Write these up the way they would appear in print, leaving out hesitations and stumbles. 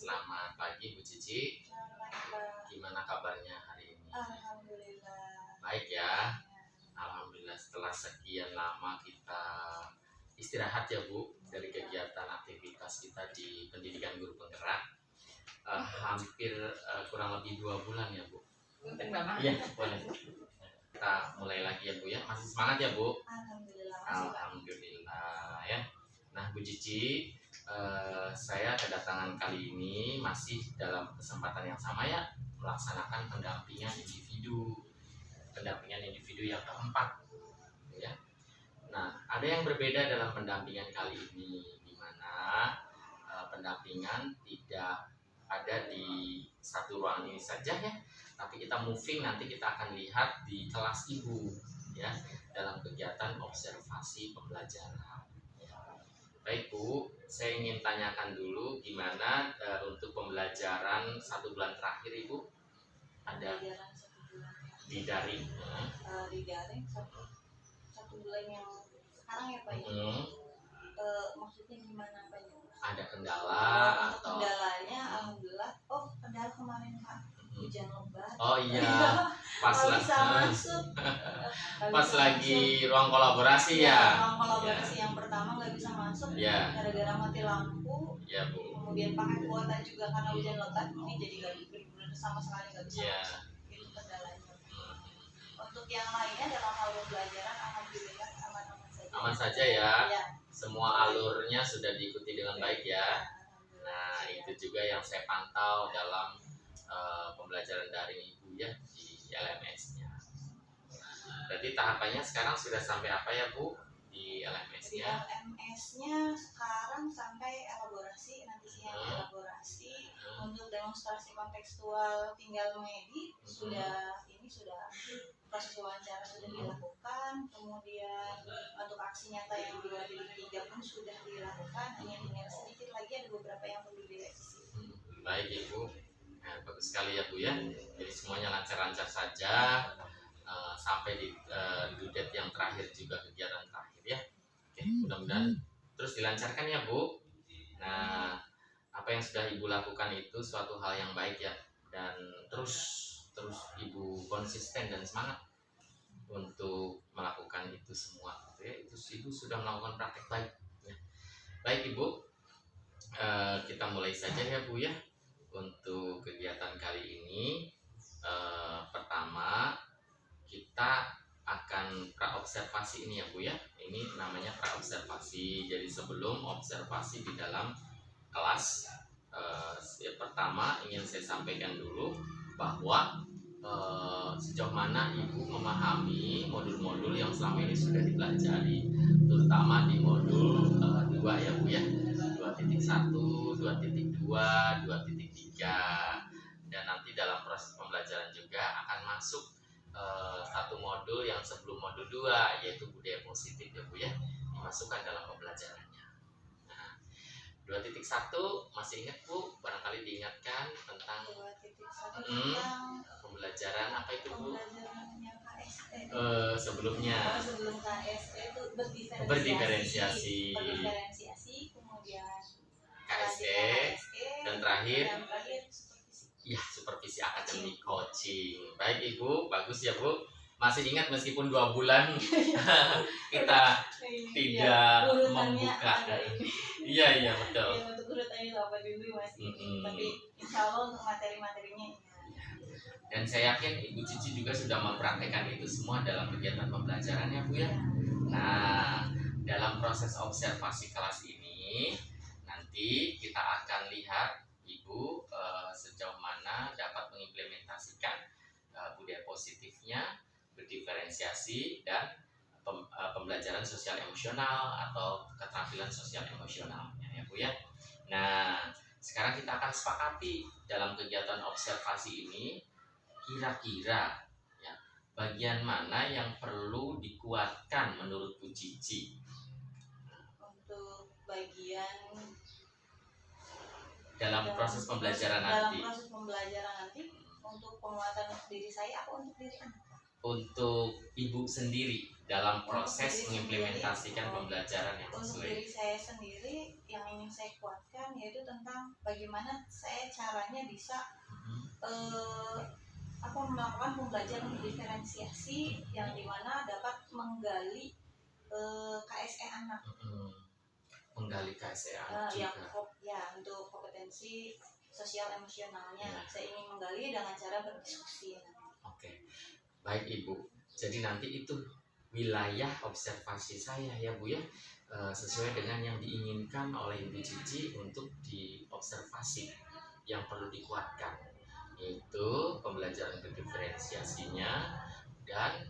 Selamat pagi Bu Cici. Selamat Mbak. Gimana kabarnya hari ini? Alhamdulillah. Baik ya. Alhamdulillah setelah sekian lama kita istirahat ya Bu dari kegiatan aktivitas kita di pendidikan guru penggerak. Hampir kurang lebih 2 bulan ya Bu. Iya boleh. Kita mulai lagi ya Bu ya. Masih semangat ya Bu? Alhamdulillah. Alhamdulillah ya. Nah Bu Cici, saya kedatangan kali ini masih dalam kesempatan yang sama ya, melaksanakan pendampingan individu yang keempat ya. Nah ada yang berbeda dalam pendampingan kali ini, di mana pendampingan tidak ada di satu ruangan ini saja ya, tapi kita moving, nanti kita akan lihat di kelas ibu ya, dalam kegiatan observasi pembelajaran. Baik Bu, saya ingin tanyakan dulu gimana untuk pembelajaran 1 bulan terakhir Ibu? Ada Pembelajaran 1 bulan. di daring. Di daring 1 bulan yang sekarang ya Pak ya. Maksudnya gimana Pak ya? Ada kendala Untuk atau? Kendalanya alhamdulillah. Kendala kemarin Pak, hujan lebat. Oh iya, pas bisa masuk. pas lagi ruang kolaborasi ya. Ruang kolaborasi yang pertama nggak bisa masuk gara-gara mati lampu. Ya Bu. Kemudian pakai kuota juga karena hujan lebat, ini jadi nggak benar sama sekali nggak bisa masuk. Itu kendalanya. Untuk yang lainnya dalam hal pembelajaran alhamdulillah aman-aman saja. Aman saja ya. Semua alurnya sudah diikuti dengan baik ya. Nah itu juga yang saya pantau dalam pembelajaran daring Ibu ya di LMS-nya. Berarti tahapannya sekarang sudah sampai apa ya Bu di LMS-nya? Di LMS-nya sekarang sampai elaborasi, nanti siang elaborasi. Untuk demonstrasi kontekstual tinggal medi sudah proses wawancara sudah dilakukan. Kemudian untuk aksi nyata yang 2.3 pun sudah dilakukan. Hanya tinggal sedikit lagi, ada beberapa yang perlu direvisi. Baik Ibu. Nah, bagus sekali ya Bu ya. Jadi semuanya lancar-lancar saja sampai di due date yang terakhir juga, kegiatan terakhir ya. Oke, mudah-mudahan terus dilancarkan ya Bu. Nah, apa yang sudah Ibu lakukan itu suatu hal yang baik ya, dan terus Ibu konsisten dan semangat untuk melakukan itu semua gitu ya. Itu Ibu sudah melakukan praktek baik ya. Baik Ibu, kita mulai saja ya Bu ya. Untuk kegiatan kali ini pertama kita akan praobservasi ini ya Bu ya. Ini namanya praobservasi. Jadi sebelum observasi di dalam kelas, pertama ingin saya sampaikan dulu bahwa sejauh mana Ibu memahami modul-modul yang selama ini sudah dipelajari, terutama di modul 2 ya Bu ya, 2.1, 2.2, 2.3, dan nanti dalam proses pembelajaran juga akan masuk satu modul yang sebelum modul 2, yaitu budaya positif ya Bu ya, dimasukkan dalam pembelajarannya. Nah, 2.1 masih ingat Bu? Barangkali diingatkan tentang 2.1 tentang pembelajaran apa itu Bu? Pembelajarannya KSE. Sebelumnya. Sebelum KSE itu berdiferensiasi. Kemudian KSE, dan terakhir supervisi. Ya, supervisi akademik coaching. Baik Ibu, bagus ya Bu. Masih ingat meskipun 2 bulan kita tidak membuka. Iya betul. Untuk urutannya itu apa dulu masih tapi insya Allah untuk materi-materinya. Dan saya yakin Ibu Cici juga sudah mempraktekkan itu semua dalam kegiatan pembelajaran ya Bu ya. Nah, dalam proses observasi kelas ini nanti kita akan lihat Ibu sejauh mana dapat mengimplementasikan budaya positifnya, berdiferensiasi, dan pembelajaran sosial emosional atau keterampilan sosial emosionalnya ya Bu ya. Nah, sekarang kita akan sepakati dalam kegiatan observasi ini kira-kira ya, bagian mana yang perlu dikuatkan menurut Bu Cici? Untuk bagian dalam proses pembelajaran nanti. Dalam proses pembelajaran nanti untuk penguatan diri saya apa untuk diri anak? Untuk Ibu sendiri dalam proses mengimplementasikan pembelajaran yang sesuai. Untuk diri saya sendiri yang ingin saya kuatkan sampaikan yaitu tentang bagaimana saya caranya bisa melakukan pembelajaran diferensiasi yang dimana dapat menggali KSE anak. Menggali KSE anak juga. Untuk kompetensi sosial emosionalnya saya ingin menggali dengan cara berdiskusi. Oke, baik Ibu. Jadi nanti itu wilayah observasi saya ya Bu ya, sesuai dengan yang diinginkan oleh Ibu Cici untuk diobservasi yang perlu dikuatkan, yaitu pembelajaran diferensiasinya dan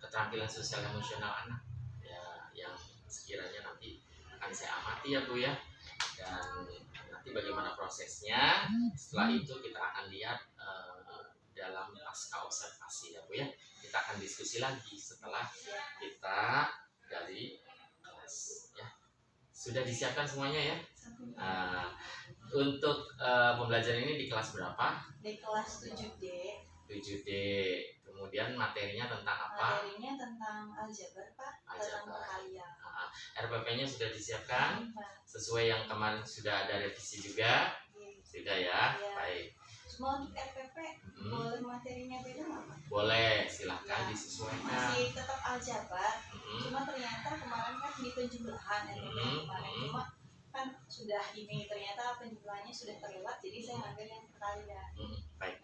keterampilan sosial emosional anak ya, yang sekiranya nanti akan saya amati ya Bu ya. Dan nanti bagaimana prosesnya, setelah itu kita akan lihat dalam pasca observasi ya Bu ya. Kita akan diskusi lagi setelah kita dari kelas ya. Sudah disiapkan semuanya ya? Untuk pembelajaran ini di kelas berapa? Di kelas 7D. 7D. Kemudian materinya tentang apa? Materinya tentang aljabar Pak, tentang perkalian. RPP-nya sudah disiapkan? Sesuai yang kemarin sudah ada revisi juga? Sudah ya? Baik. Cuma untuk RPP boleh materinya beda nggak Pak? Boleh, silahkan disesuaikan. Masih tetap aljabar, cuma ternyata kemarin kan di penjumlahan cuma kan sudah ini ternyata penjumlahannya sudah terlewat, jadi saya ambil yang perkalian. Baik.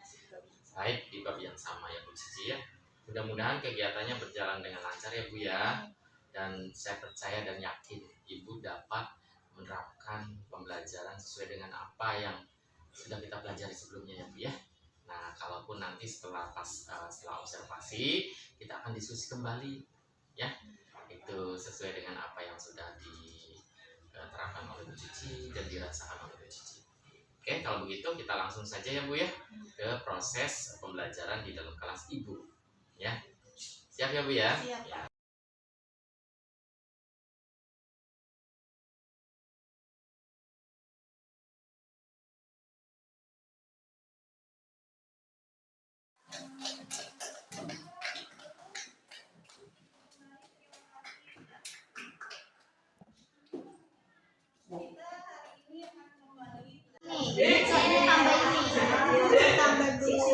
Baik, di bab yang sama ya Bu Cici ya. Mudah-mudahan kegiatannya berjalan dengan lancar ya Bu ya. Dan saya percaya dan yakin Ibu dapat menerapkan pembelajaran sesuai dengan apa yang sudah kita pelajari sebelumnya ya Bu ya. Nah, kalaupun nanti setelah observasi kita akan diskusi kembali ya. Itu sesuai dengan apa yang sudah diterapkan oleh Bu Cici dan dirasakan oleh Bu Cici. Oke, kalau begitu kita langsung saja ya Bu ya ke proses pembelajaran di dalam kelas Ibu ya. Siap ya Bu ya? Siap. Ya. Ini tambah ini. Tambah 2x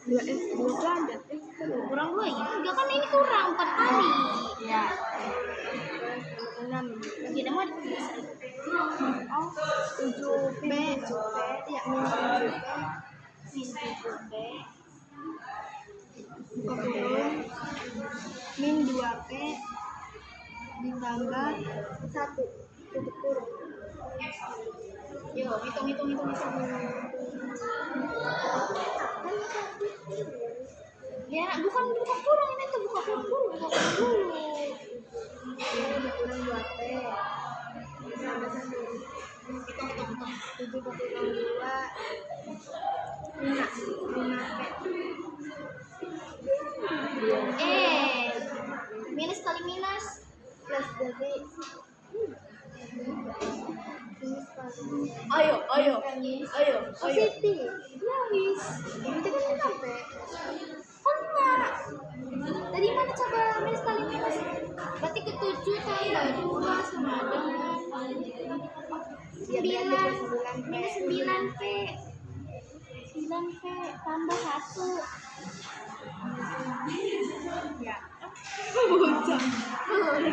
2 ada kurang 2 ya? Enggak kan ini kurang 4 kali ya 6 lagi ada mau oh 7p ya min 7p buka kurung min 2p ditambah 1 tutup kurung. Yo, hitung. Ya, bukan buka kurang ini tuh buka kurang dulu. Ini kurang 2P. Tambah 1. Hitung. 7 kurang 2. 5P. Minus kali minus plus dari Ayo. Positif. Ya wis. Ini kan sampai. Enggak. Dari mana coba minus kali minus? Berarti ke 7 tambah 2 sama dengan 9. Minus 9P. 9P tambah 1. Ya. Bocah. 7.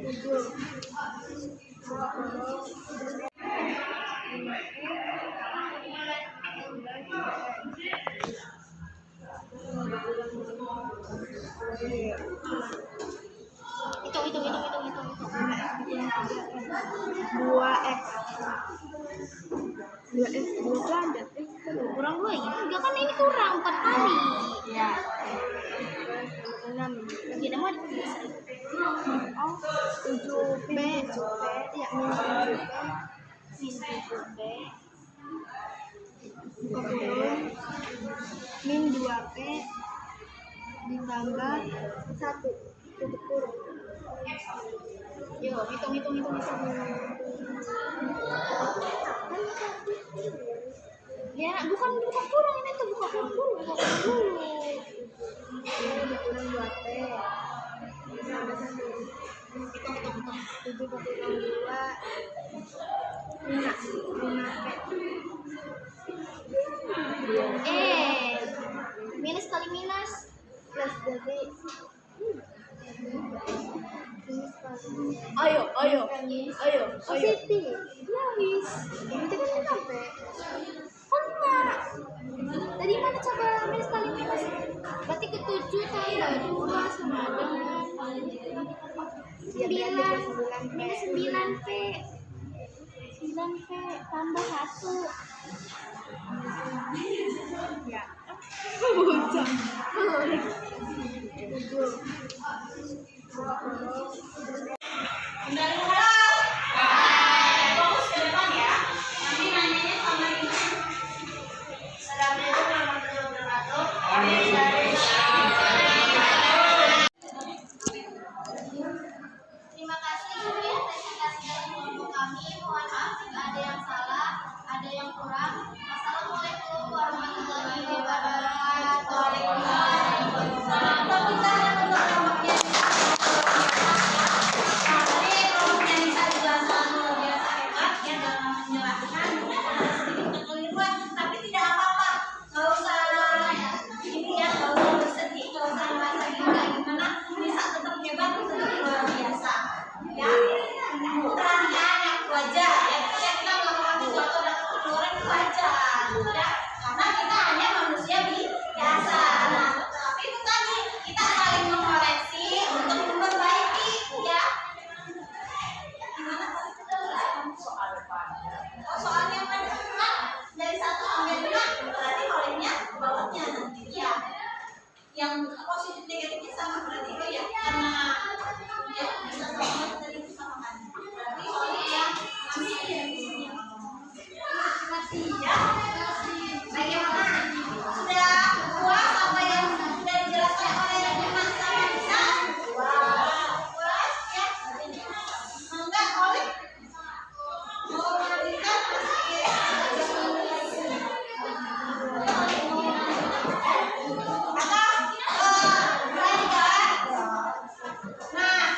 Hitung. 2x 2 ada kurang 2 ya? Enggak kan ini kurang 4 kali ya 6 ada tulisan. Oh, 7P, ya min 7P, buka kurung, min 2P ditambah 1 tutup kurung. Yo, hitung. Ya, bukan buka kurung, ini tuh buka kurung dulu. Ini dikurang 2P. Ditambah 1. Hitung. 7 kurung 2. 5P. Minus kali minus plus dari ayo positif ya wis itu kan sampai enggak tadi mana coba minus kali minus berarti ke 7 tambah 2 sama dengan 9 minus 9P tambah 1 ya bocah 7 Fokus ke depan ya. Nanti nanyanya sama ini. Assalamualaikum warahmatullahi wabarakatuh. Terima kasih ya presentasi dari kelompok kami. Mohon maaf jika ada yang salah, ada yang kurang. Assalamualaikum warahmatullahi wabarakatuh. Waalaikumsalam. Karena kita hanya manusia biasa. Nah, tapi itu tadi kita saling mengoreksi untuk memperbaiki, ya. Gimana soalnya kan dari 1 sampai 5 berarti olehnya bawahnya nanti ya. Yang positif negatifnya sama berarti itu ya. Karena ya bisa sama tadi itu sama kan. Berarti oleh yang masih ya. Bagaimana? Sudah puas apa yang sudah dijelaskan oleh Mas sama Bisa? Puas ya? Enggak oleh? Mau melanjutkan masih atau berani kan? Nah,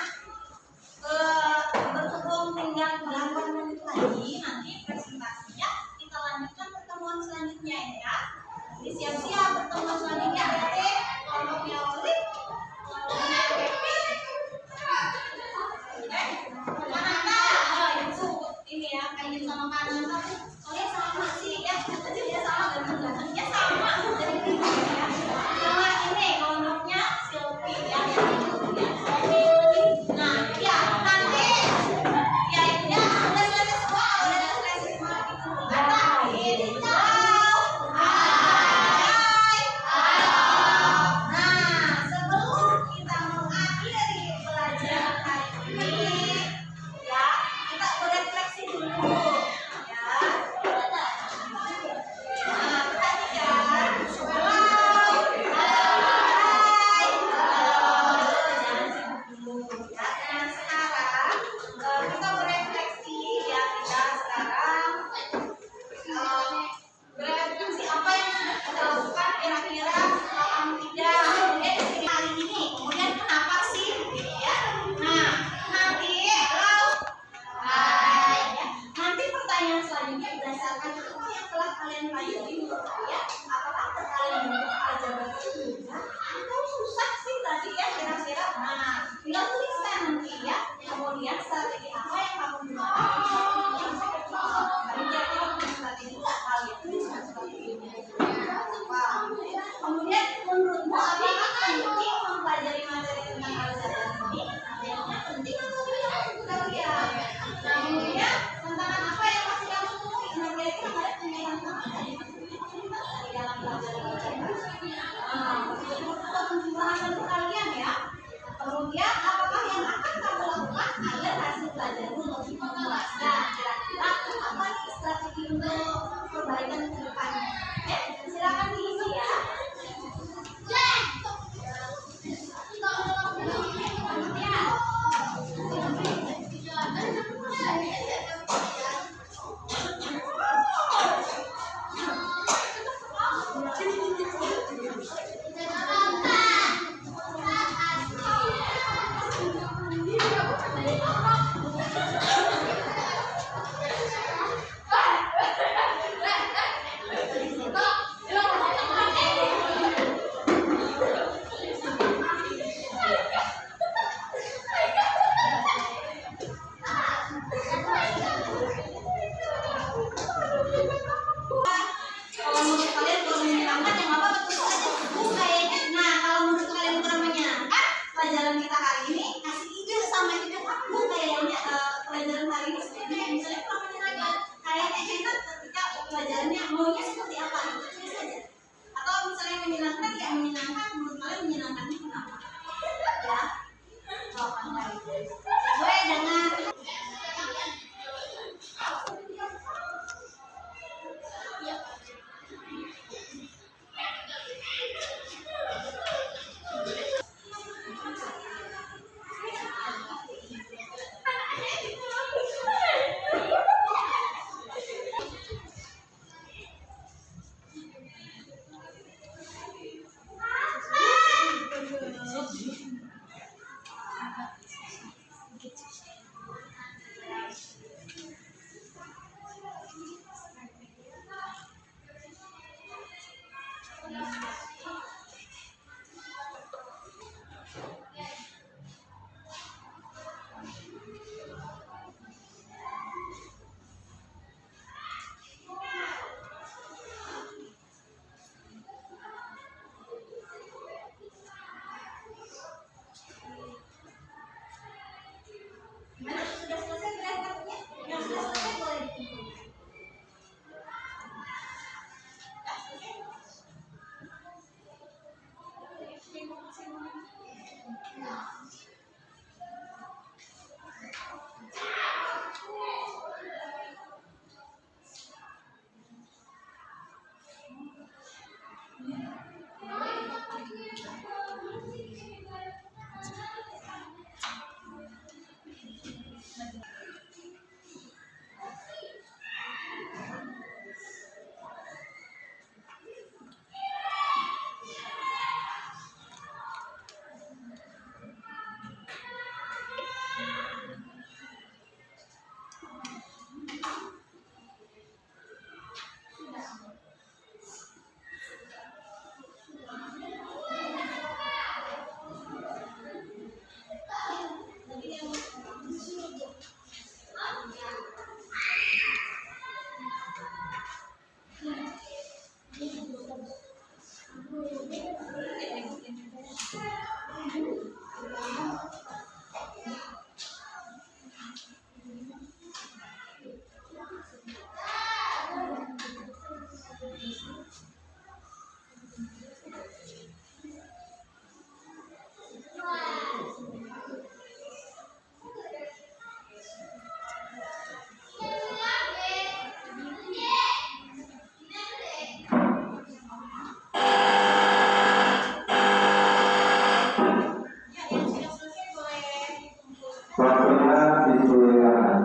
Waktunya disilakan.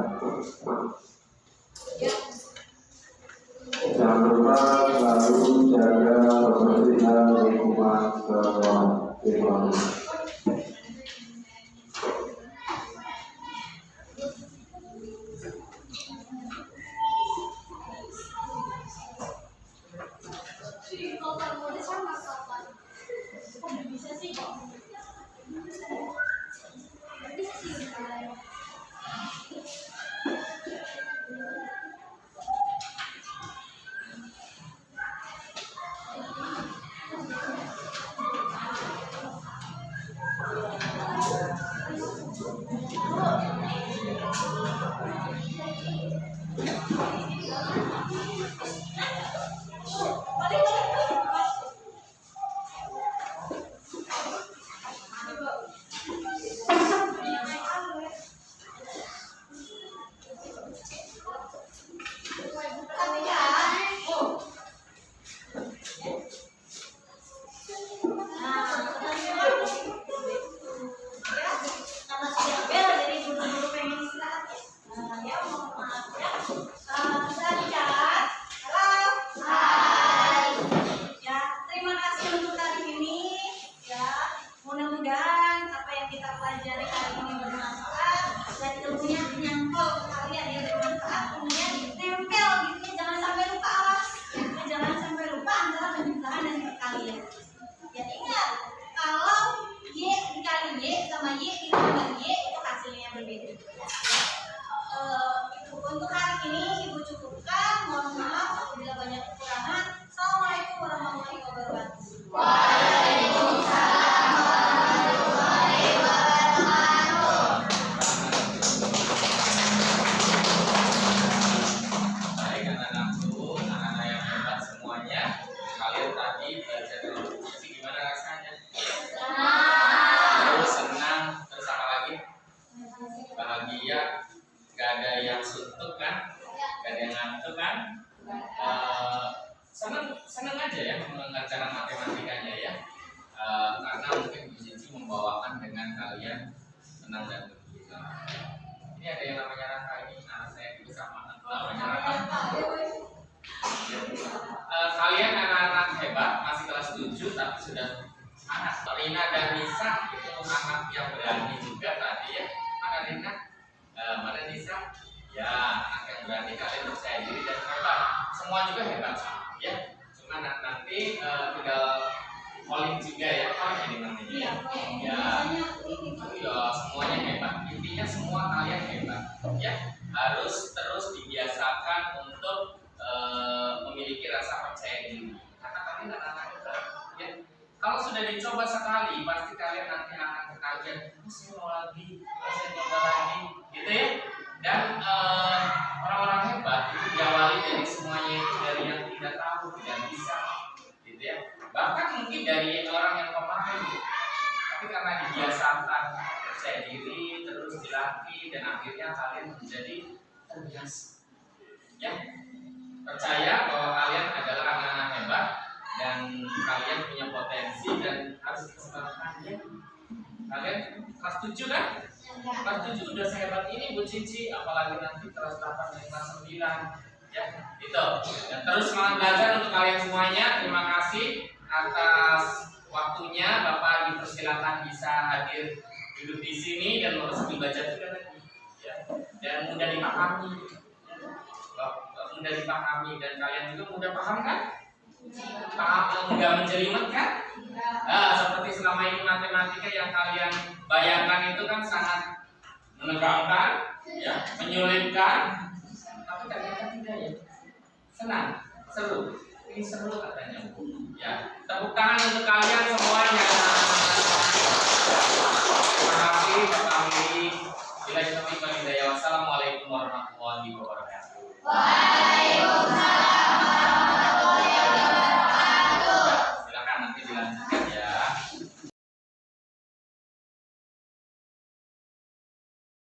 Jangan lupa selalu jaga kebersihan lingkungan sekolah. Terima kasih. Untuk hari ini Ibu cukupkan. Mohon maaf apabila banyak kekurangan. Assalamualaikum warahmatullahi wabarakatuh. Baik anak-anakku, anak-anak yang hebat semuanya. Kalian tadi belajar dalam puisi gimana rasanya? Terus senang, terus apa lagi? Bahagia, gak ada yang suntuk kan? Gak ada yang ngantuk kan? Senang aja ya mengajaran matematikanya ya. Karena mungkin Bu Cici membawakan dengan kalian senang dan gembira. Ini ada yang namanya Raka, ini anak saya juga sama namanya Raka. Kalian anak-anak hebat, masih kelas 7 tapi sudah anak. Rina dan Nisa itu anak yang berani juga tadi ya. Mana Rina? Mana Nisa? Ya, anak yang berani, kalian percaya diri dan hebat. Semua juga hebat ya. Cuma nanti tinggal calling juga ya, calling ini namanya ya. Ya, semuanya hebat. Intinya semua kalian hebat ya. Harus terus dibiasakan untuk memiliki rasa percaya diri. Karena kalian anak-anak hebat ya. Kalau sudah dicoba sekali, pasti kalian nanti akan ketagihan. Saya mau lagi, saya coba lagi, gitu ya. Dan orang-orang hebat itu diawali dari semuanya itu dari yang tidak tahu, tidak bisa, gitu ya. Bahkan mungkin dari orang yang pemalu, tapi karena dibiasakan percaya diri, terus dilatih, dan akhirnya kalian menjadi terbiasa. Ya, percaya bahwa kalian adalah anak-anak hebat dan kalian punya potensi dan harus dikembangkan. Ya. Kalian kelas 7 kan? Kelas 7 udah sehebat ini Bu Cici, apalagi nanti kelas 8 dan kelas 9. Ya, itu. Dan terus semangat belajar untuk kalian semuanya. Terima kasih atas waktunya. Bapak dipersilakan bisa hadir duduk di sini dan mau sambil baca juga tadi. Ya. Dan mudah dipahami. Mudah dipahami dan kalian juga mudah paham kan? Paham, mudah menjelimet kan? Nah, seperti selama ini matematika yang kalian bayangkan itu kan sangat menegangkan, ya, menyulitkan. Tapi ternyata tidak ya. Senang, seru. Ini seru katanya Bu. Ya, tepuk tangan untuk kalian semuanya. Terima kasih Bapak Amri. Bila kita berdaya, wassalamualaikum warahmatullahi wabarakatuh. Waalaikumsalam warahmatullahi wabarakatuh. Silakan nanti dilanjutkan ya.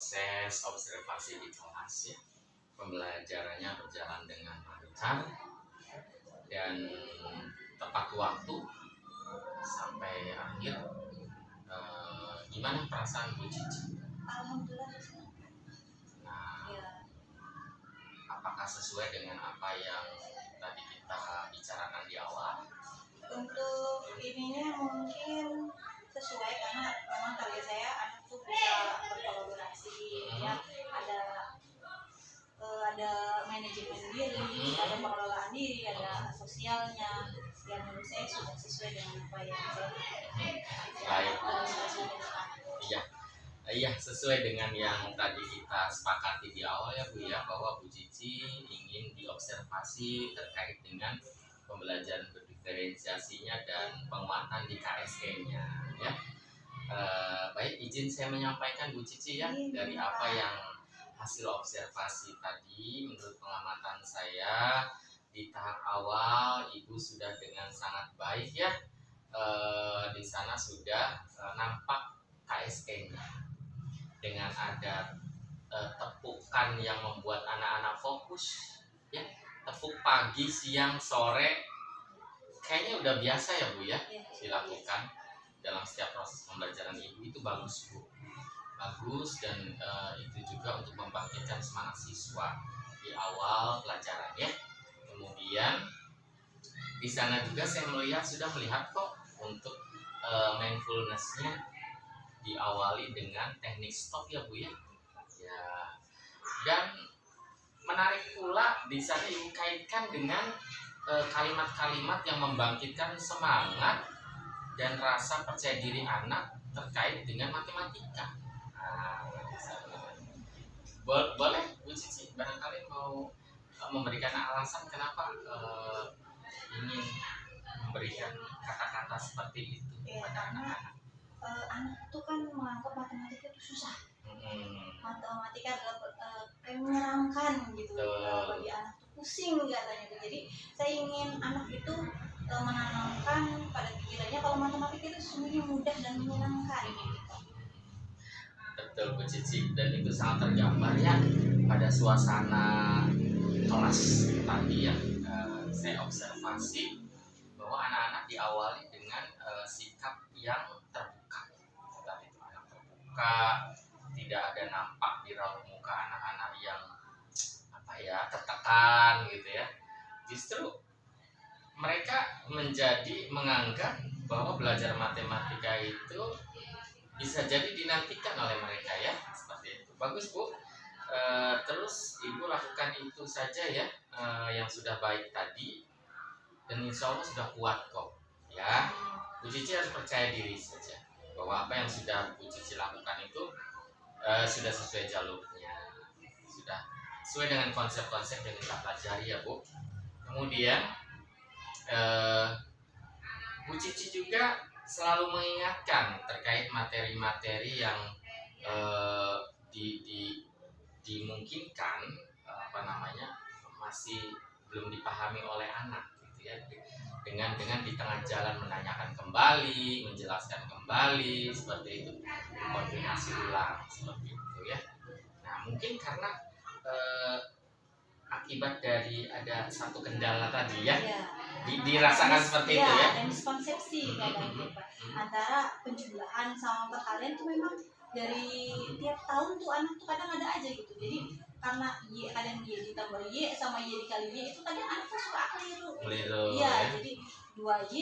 Proses observasi di kelas ya. Pembelajarannya berjalan dengan lancar dan tepat waktu sampai akhir. Gimana perasaan Bu Cici? Alhamdulillah. Nah, Ya, apakah sesuai dengan apa yang tadi kita bicarakan di awal? untuk ininya mungkin sesuai karena memang target saya anak tuh bisa berkolaborasi, ya ada manajemen diri, ada pengelolaan diri, ada sosialnya. Yang menurut saya sudah sesuai dengan apa yang saya Baik. sesuai dengan anak. Iya, sesuai dengan yang tadi kita sepakati di awal ya Bu ya, bahwa Bu Cici ingin diobservasi terkait dengan pembelajaran berdiferensiasinya dan penguatan di KSN-nya ya. Baik, izin saya menyampaikan Bu Cici ya, dari apa yang hasil observasi tadi. Menurut pengamatan saya di tahap awal Ibu sudah dengan sangat baik ya. Di sana sudah nampak KSN-nya dengan ada tepukan yang membuat anak-anak fokus ya, tepuk pagi, siang, sore, kayaknya udah biasa ya Bu ya dilakukan dalam setiap proses pembelajaran Ibu. Itu bagus Bu, bagus, dan itu juga untuk membangkitkan semangat siswa di awal pelajaran ya. Kemudian di sana juga saya melihat kok untuk mindfulness-nya diawali dengan teknik stop ya Bu ya. Ya. Dan menarik pula di sana Ibu kaitkan dengan kalimat-kalimat yang membangkitkan semangat dan rasa percaya diri anak terkait dengan matematika. Nah, boleh Bu Cici barangkali mau memberikan alasan kenapa ingin memberikan kata-kata seperti itu kepada anak-anak. Anak itu kan menganggap matematika itu susah. Matematika adalah kayak menyeramkan gitu. Bagi anak itu pusing katanya. Jadi saya ingin anak itu menanamkan pada pikirannya kalau matematika itu sesungguhnya mudah dan menyenangkan. Betul Bu Cici, dan itu sangat tergambar ya pada suasana kelas tadi ya. Saya observasi bahwa anak-anak diawali dengan sikap yang terbuka. Tidak ada nampak di raut muka anak-anak yang tertekan gitu ya. Justru mereka menganggap bahwa belajar matematika itu bisa jadi dinantikan oleh mereka ya, seperti itu. Bagus Bu. Terus Ibu lakukan itu saja ya, yang sudah baik tadi, dan insya Allah sudah kuat kok ya. Bu Cici harus percaya diri saja bahwa apa yang sudah Bu Cici lakukan itu sudah sesuai jalurnya, sudah sesuai dengan konsep-konsep yang kita pelajari ya Bu. Kemudian Bu Cici juga selalu mengingatkan terkait materi-materi yang dimungkinkan masih belum dipahami oleh anak gitu ya, dengan di tengah jalan menanyakan kembali, menjelaskan kembali seperti itu, konfirmasi ulang seperti itu ya. Nah mungkin karena akibat dari ada satu kendala tadi ya, dirasakan seperti itu ya. Ada miskonsepsi kadang Pak, antara penjumlahan sama perkalian tuh memang dari tiap tahun tuh anak tuh kadang ada aja gitu. Jadi karena Y kadang Y ditambah Y sama Y dikali Y itu kadang anak tuh suka keliru. Iya, jadi 2Y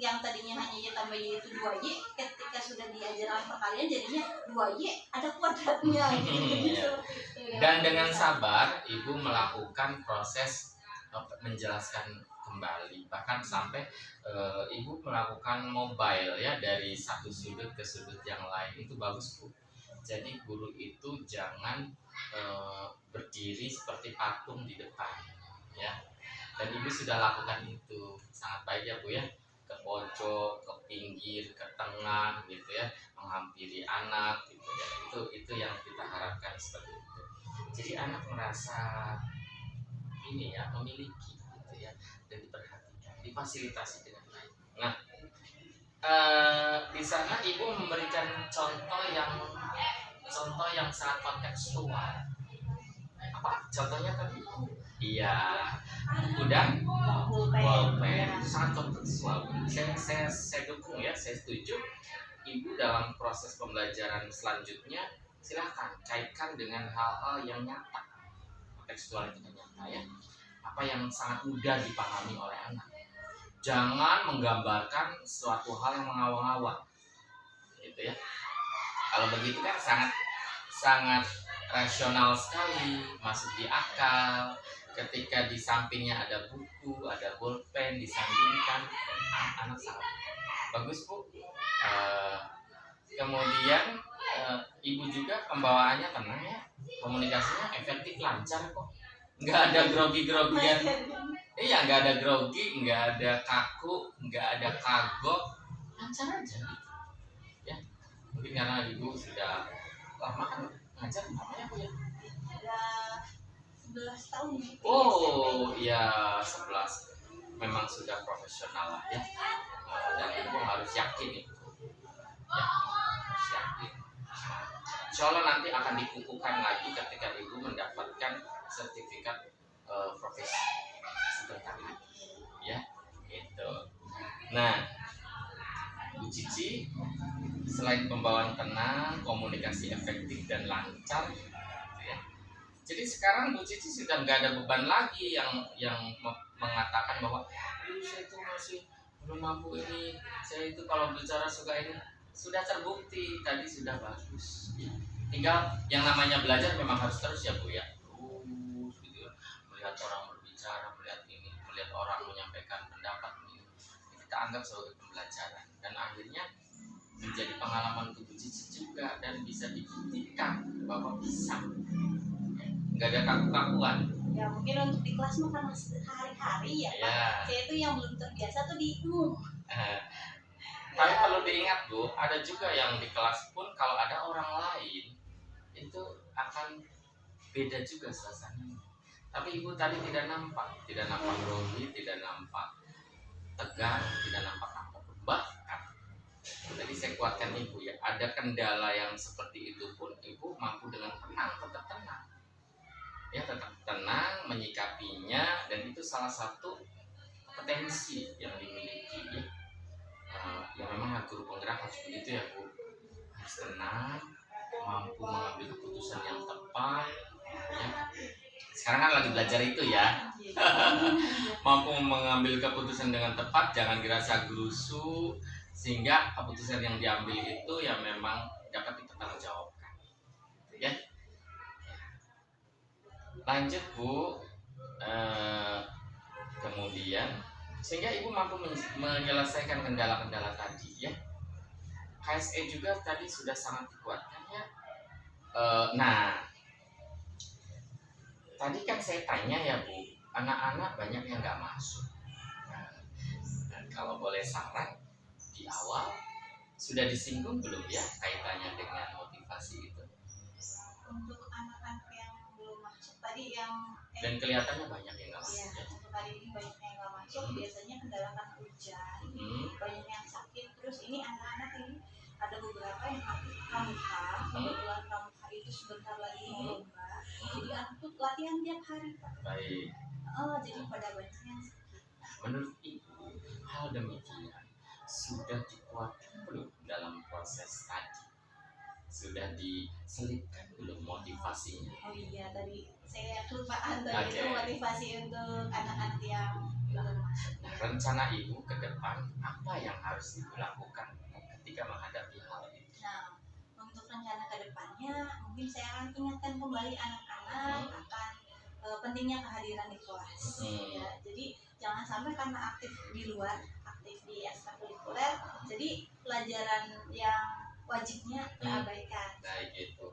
yang tadinya hanya Y tambah Y itu 2Y, ketika sudah diajarkan perkalian jadinya 2Y ada kuadratnya gitu. Dan dengan sabar ibu melakukan proses menjelaskan kembali, bahkan sampai ibu melakukan mobile ya dari satu sudut ke sudut yang lain, itu bagus Bu. Jadi guru itu jangan berdiri seperti patung di depan ya, dan ibu sudah lakukan itu sangat baik ya Bu ya, ke pojok, ke pinggir, ke tengah gitu ya, menghampiri anak gitu ya, itu yang kita harapkan seperti itu. Jadi anak merasa ini ya, memiliki gitu ya, dan diperhatikan, difasilitasi dengan baik. Nah di sana ibu memberikan contoh yang sangat kontekstual. Apa contohnya tadi? Iya, buku dan pulpen, sangat kontekstual. Saya dukung ya, saya setuju. Ibu dalam proses pembelajaran selanjutnya silahkan kaitkan dengan hal-hal yang nyata. Kontekstual itu nyata ya, apa yang sangat mudah dipahami oleh anak. Jangan menggambarkan suatu hal yang mengawang-awang, gitu ya. Kalau begitu kan sangat rasional sekali, masuk di akal. Ketika di sampingnya ada buku, ada bolpen disandingkan, anak sangat bagus Bu. Kemudian ibu juga pembawaannya tenang ya, komunikasinya efektif, lancar kok, nggak ada grogi-grogian. Iya, nggak ada grogi, nggak ada kaku, nggak ada kagok, lancar aja gitu ya. Mungkin karena ibu sudah lama kan ngajar, namanya Bu ya? Sudah 11 tahun nih. Oh iya, 11. Memang sudah profesional lah ya. Dan ibu harus yakin itu ya, harus yakin. Insya Allah nanti akan dikukuhkan lagi ketika ibu mendapatkan sertifikat profesi sebentar lagi ya, gitu. Nah Bu Cici, selain pembawaan tenang, komunikasi efektif dan lancar ya, jadi sekarang Bu Cici sudah nggak ada beban lagi yang mengatakan bahwa saya itu masih belum mampu ini, saya itu kalau bicara suka ini. Sudah terbukti tadi, sudah bagus ya. Tinggal yang namanya belajar memang harus terus ya Bu ya, terus gitu ya, melihat orang berbicara, melihat ini, melihat orang menyampaikan pendapat ini, kita anggap sebagai pembelajaran dan akhirnya menjadi pengalaman untuk Bu Cici juga, dan bisa dibuktikan bahwa bisa, nggak ada kaku-kakuan. Ya mungkin untuk di kelas makan hari-hari ya Pak. Saya itu yang belum terbiasa tuh di Tapi perlu diingat Bu, ada juga yang di kelas pun kalau ada orang lain itu akan beda juga suasananya. Tapi ibu tadi tidak nampak grogi, tidak nampak tegang, tidak nampak apapun. Bahkan tadi saya kuatkan ibu ya, ada kendala yang seperti itu pun ibu mampu dengan tenang, tetap tenang ya, tetap tenang menyikapinya, dan itu salah satu potensi yang dimiliki ya. Ya memang guru penggerak harus begitu ya Bu, harus tenang, mampu mengambil keputusan yang tepat ya. Sekarang kan lagi belajar itu ya. Mampu mengambil keputusan dengan tepat, jangan dirasa gerusu, sehingga keputusan yang diambil itu ya memang dapat dipertanggungjawabkan ya. Lanjut Bu, kemudian sehingga ibu mampu menyelesaikan kendala-kendala tadi ya. KSE juga tadi sudah sangat dikuatkan ya. Nah tadi kan saya tanya ya Bu, anak-anak banyak yang nggak masuk. Dan kalau boleh saran di awal, sudah disinggung belum ya kaitannya dengan motivasi itu? untuk anak-anak yang belum masuk tadi yang Dan kelihatannya banyak yang nggak iya, masuk ya. untuk hari ini banyak yang nggak masuk, biasanya kendala kan hujan, banyak yang sakit. Terus ini anak-anak ini ada beberapa yang aktif pramuka, kebetulan pramuka itu sebentar lagi mau lomba, jadi aku tuh latihan tiap hari Pak. Baik. Jadi pada banyak yang sakit. Menurut Ibu, hal demikian sudah dikuatkan belum dalam proses tadi? Sudah diselipkan belum motivasinya? Oh iya, tadi saya kelupaan tadi Oke. itu motivasi untuk anak-anak yang belum masuk. Nah, rencana Ibu ke depan apa yang harus Ibu lakukan ketika menghadapi hal itu? Nah, untuk rencana ke depannya, mungkin saya akan ingatkan kembali anak-anak akan pentingnya kehadiran di kelas. Ya, jadi jangan sampai karena aktif di luar, aktif di ekstrakurikuler, jadi pelajaran yang wajibnya terabaikan. Baik itu.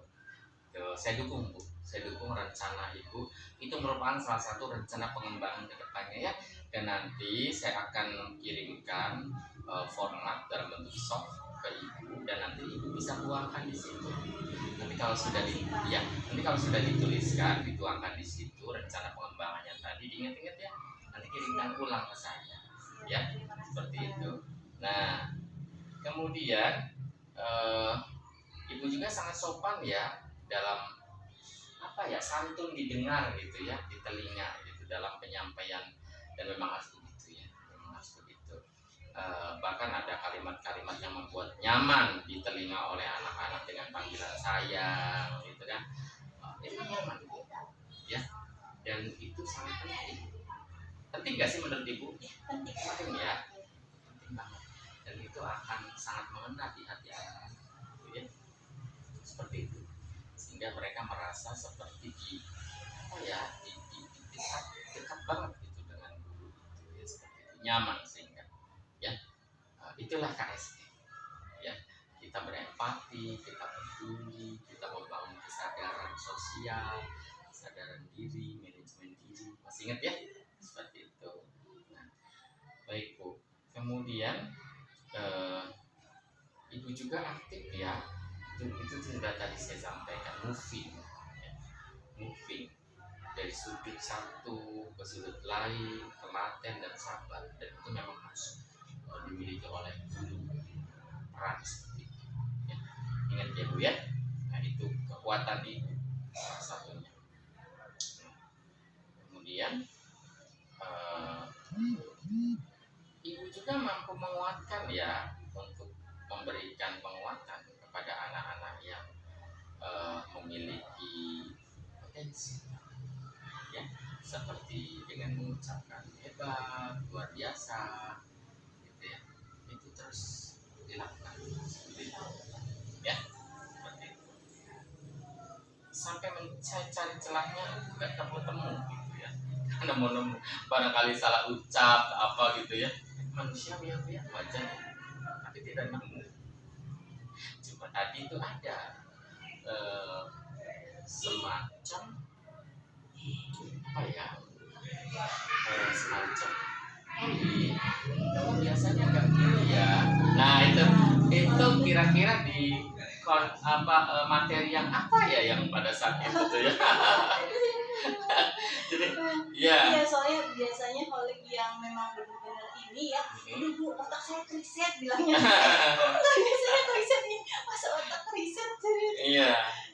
Saya dukung Bu. Saya dukung rencana Ibu. Itu merupakan salah satu rencana pengembangan ke depannya ya. Dan nanti saya akan kirimkan format dalam bentuk soft ke Ibu dan nanti Ibu bisa tuangkan di situ. Nanti kalau sudah dituliskan, dituangkan di situ rencana pengembangannya tadi, diingat-ingat ya. Nanti kirimkan ulang ke saya. Ya, seperti itu. Nah, kemudian Ibu juga sangat sopan ya dalam santun didengar gitu ya di telinga gitu dalam penyampaian, dan memang harus begitu ya, memang harus begitu. Bahkan ada kalimat-kalimat yang membuat nyaman di telinga oleh anak-anak dengan panggilan sayang gitu kan. Itu nyaman ya, dan itu sangat penting gak sih menurut Ibu? Penting ya, penting banget, dan itu akan sangat mengena di hati anak-anak ya. Seperti itu, sehingga mereka merasa seperti dekat banget gitu dengan guru gitu ya, seperti itu, nyaman sehingga ya. Itulah KSD ya, kita berempati, kita peduli, kita membangun kesadaran sosial, kesadaran diri, manajemen diri. Masih ingat ya, seperti itu. Nah, baik Bu, kemudian Ibu juga aktif ya, itu sudah tadi saya sampaikan, moving dari sudut satu ke sudut lain, telaten dan sabar, dan itu memang harus dimiliki oleh guru peran seperti itu ya. Ingat ya Bu ya, nah itu kekuatan Ibu salah satunya. Kemudian Ibu juga mampu menguatkan ya, untuk memberikan penguatan kepada anak-anak yang memiliki potensi ya, seperti dengan mengucapkan hebat, luar biasa gitu ya. Itu terus dilakukan ya, seperti itu sampai mencari celahnya nggak temu gitu ya, nemu barangkali salah ucap apa gitu ya, manusia ya wajar, tapi tidak nemu. Cuma tadi itu ada semacam semacam kamu biasanya nggak gini ya. Nah itu kira-kira di materi yang apa ya yang pada saat itu tuh ya. Jadi ya. Iya, soalnya biasanya kolik yang memang benar-benar ini ya, aduh Bu, otak saya kriset bilangnya. Enggak, biasanya kriset ini, masa otak kriset jadi.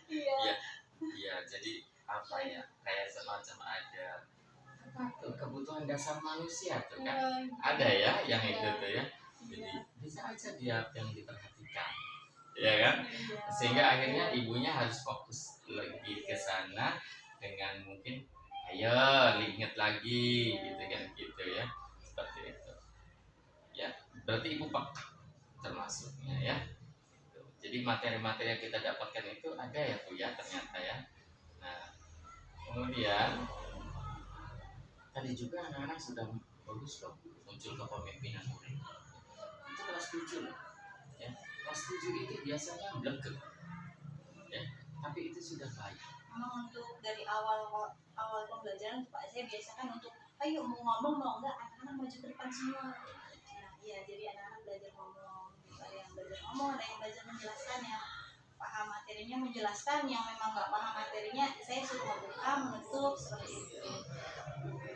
Iya, jadi apa ya, kayak semacam ada kebutuhan dasar manusia tuh kan, ada ya yang itu tuh ya, jadi bisa aja dia yang diperhatikan ya kan, sehingga akhirnya ibunya harus fokus lagi ke sana dengan mungkin ayo ingat lagi gitu ya, seperti itu ya. Berarti ibu peka termasuknya ya. Jadi materi-materi yang kita dapatkan itu ada ya Bu ya, ternyata ya. Nah, kemudian tadi juga anak-anak sudah bagus loh muncul kepemimpinan murid. Itu kelas 7 loh. Ya. Kelas 7 itu biasanya blegek. Ya, tapi itu sudah baik. Memang untuk dari awal pembelajaran Pak, saya biasakan untuk ayo mau ngomong mau enggak, anak-anak maju ke depan semua. Nah, iya, jadi anak-anak belajar ngomong, ada yang belajar ngomong, ada yang belajar menjelaskan ya. paham materinya menjelaskan, yang memang nggak paham materinya saya suruh membuka, menutup seperti itu.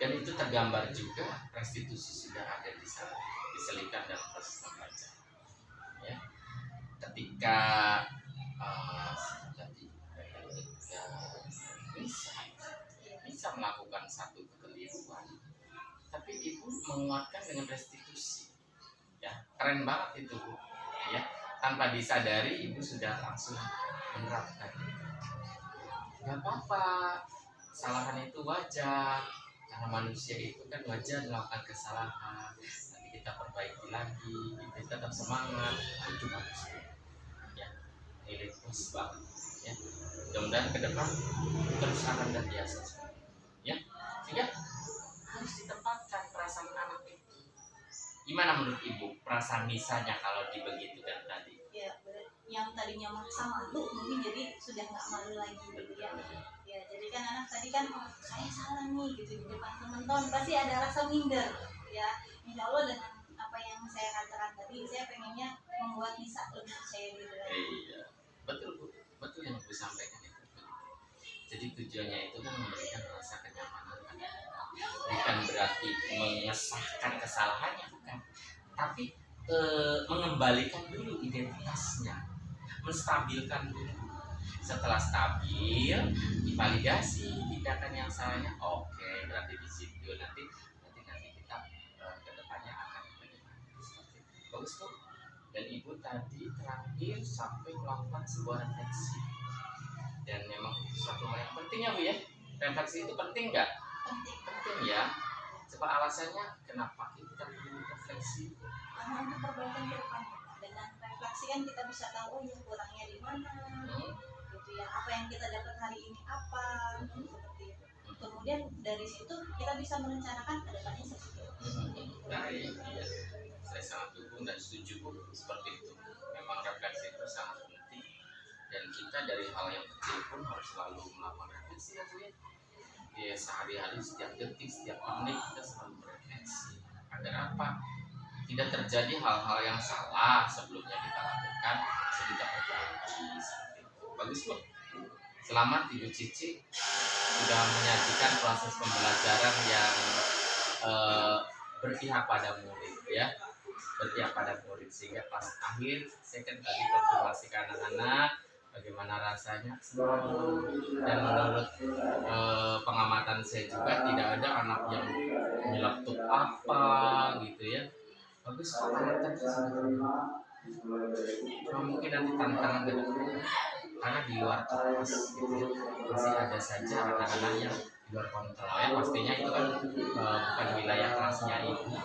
Dan itu tergambar juga restitusi sudah ada di sana, diselipkan dalam proses membaca. Ya, ketika bisa melakukan satu kekeliruan, tapi ibu menguatkan dengan restitusi. Ya, keren banget itu Bu. Ya, tanpa disadari ibu sudah langsung menerapkan. Gak apa-apa, kesalahan itu wajar, karena manusia itu kan wajar melakukan kesalahan. Nanti kita perbaiki lagi, kita tetap semangat, itu bagus. Ya, nilai plus banget. Ya, mudah-mudahan ke depan terus akan dan biasa. Ya, sehingga harus ditempatkan perasaan anak itu. Gimana menurut ibu perasaan Nisanya kalau dibegitukan tadi? Ya, yang tadinya merasa malu mungkin jadi sudah nggak malu lagi gitu ya. Ya, jadi kan anak tadi kan, oh, saya salah nih gitu di depan teman-teman, pasti ada rasa minder ya. Insya Allah dengan apa yang saya katakan tadi, saya pengennya membuat Nisa lebih percaya diri lagi. Iya, betul Bu, betul yang ibu sampaikan itu. Jadi tujuannya itu kan memberikan rasa kenyamanan, bukan berarti mengesahkan kesalahannya, bukan, tapi mengembalikan dulu identitasnya, menstabilkan dulu. Setelah stabil, divalidasi tindakan yang salahnya. Oke, berarti di situ nanti kita kedepannya akan bagaimana. Bagus Bu. Dan ibu tadi terakhir sampai melakukan sebuah refleksi, dan memang suatu hal yang penting ya Bu ya. Refleksi itu penting nggak? Penting ya. Coba alasannya kenapa kita perlu refleksi? Karena untuk perbaikan ke depannya, dengan refleksi kan kita bisa tahu, oh ya kurangnya di mana, gitu ya. Apa yang kita dapat hari ini apa, seperti itu. Kemudian dari situ kita bisa merencanakan ke depannya seperti itu. Baik, iya. Saya sangat dukung dan setuju Bu, seperti itu. Memang refleksi itu sangat penting, dan kita dari hal yang kecil pun harus selalu melakukan refleksi ya Bu ya. Ya, sehari-hari, setiap detik, setiap menit kita selalu berefleksi. Agar apa? Tidak terjadi hal-hal yang salah sebelumnya kita lakukan, kita perbaiki. Bagus Bu. Selamat Ibu Cici sudah menyajikan proses pembelajaran yang berpihak pada murid ya, berpihak pada murid, sehingga pas akhir saya kan tadi konfirmasi ke anak-anak bagaimana rasanya. Dan menurut pengamatan saya juga tidak ada anak yang nyeletuk apa gitu ya. Bagus kok anak tadi. Cuma mungkin nanti tantangan ke depan, karena di luar kelas gitu ya, masih ada saja anak-anak yang di luar kontrol ya. Pastinya itu kan bukan wilayah kelasnya ibu,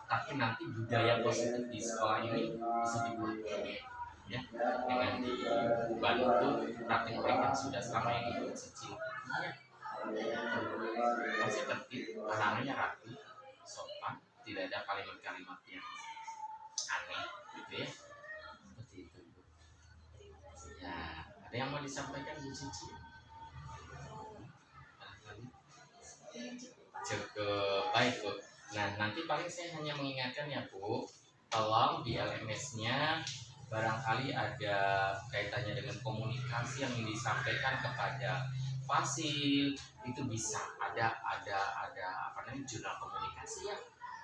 tapi nanti budaya positif di sekolah ini bisa dibuat ya, dengan dibantu praktik-praktik yang sudah selama ini Cici lakukan. Masih tertib, anak-anaknya rapi, sopan, tidak ada kalimat-kalimat yang aneh gitu ya. Seperti itu Bu. Ya, ada yang mau disampaikan Bu Cici? Cukup baik Bu. Nah, nanti paling saya hanya mengingatkan ya Bu, tolong di LMS-nya barangkali ada kaitannya dengan komunikasi yang disampaikan kepada fasil, itu bisa ada apa namanya, jurnal komunikasi ya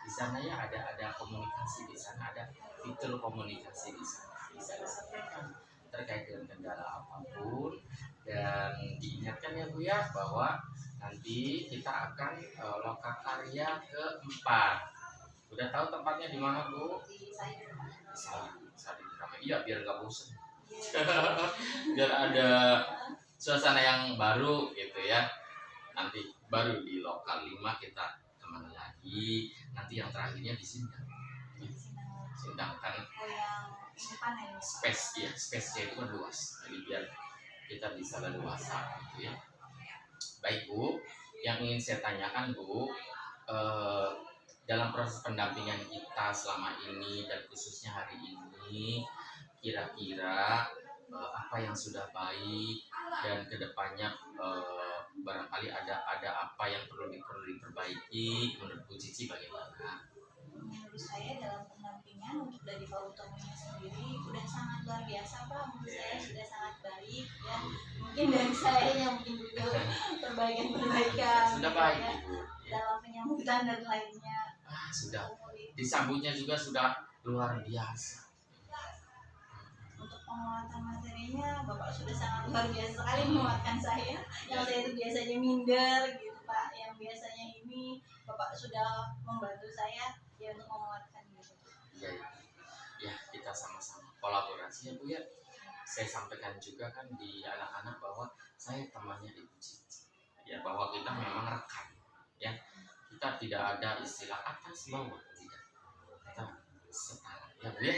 di sana ya, ada komunikasi di sana, ada fitur komunikasi di sana, bisa disampaikan terkait dengan kendala apapun. Dan diingatkan ya Bu ya, bahwa nanti kita akan lokakarya keempat. Udah tahu tempatnya di mana Bu? Di saya Saat ini ramai. Iya, biar nggak bosan. Biar ada suasana yang baru gitu ya. Nanti baru di lokal 5 kita kemana lagi. Nanti yang terakhirnya di Sindang. Sindang kan oh yang ini panen space ya, space-nya itu kan luas. Jadi biar kita bisa leluasa gitu ya. Baik Bu, yang ingin saya tanyakan Bu, dalam proses pendampingan kita selama ini dan khususnya hari ini, kira-kira apa yang sudah baik dan kedepannya barangkali ada apa yang perlu diperbaiki menurut Bu Cici bagaimana? menurut saya dalam pendampingan untuk dari Pak Utomonya sendiri udah sangat luar biasa Pak, menurut saya sudah sangat baik ya. Mungkin dari saya yang mungkin juga perbaikan Sudah gitu baik ya, Ibu. Ya. dalam penyambutan dan lainnya. Sudah. Disambutnya juga sudah luar biasa. Untuk penguatan materinya Bapak sudah sangat luar biasa sekali menguatkan saya, yang saya itu biasanya minder gitu Pak, yang biasanya ini Bapak sudah membantu saya ya untuk menguatkan gitu. Ya, ya kita sama-sama kolaborasi ya Bu ya. Saya sampaikan juga kan di anak-anak bahwa saya temannya Ibu Cici. Ya bahwa kita memang rekan. Ya kita tidak ada istilah atas bawah, tidak. Kita setara ya Bu ya.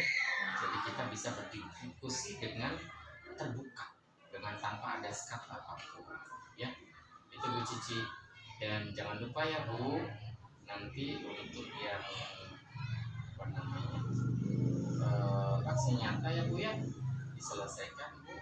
Jadi kita bisa berdiskusi dengan terbuka, dengan tanpa ada sekat apapun. Ya itu Bu Cici. Dan jangan lupa ya Bu, nanti untuk yang apa namanya aksi nyata ya Bu ya diselesaikan Bu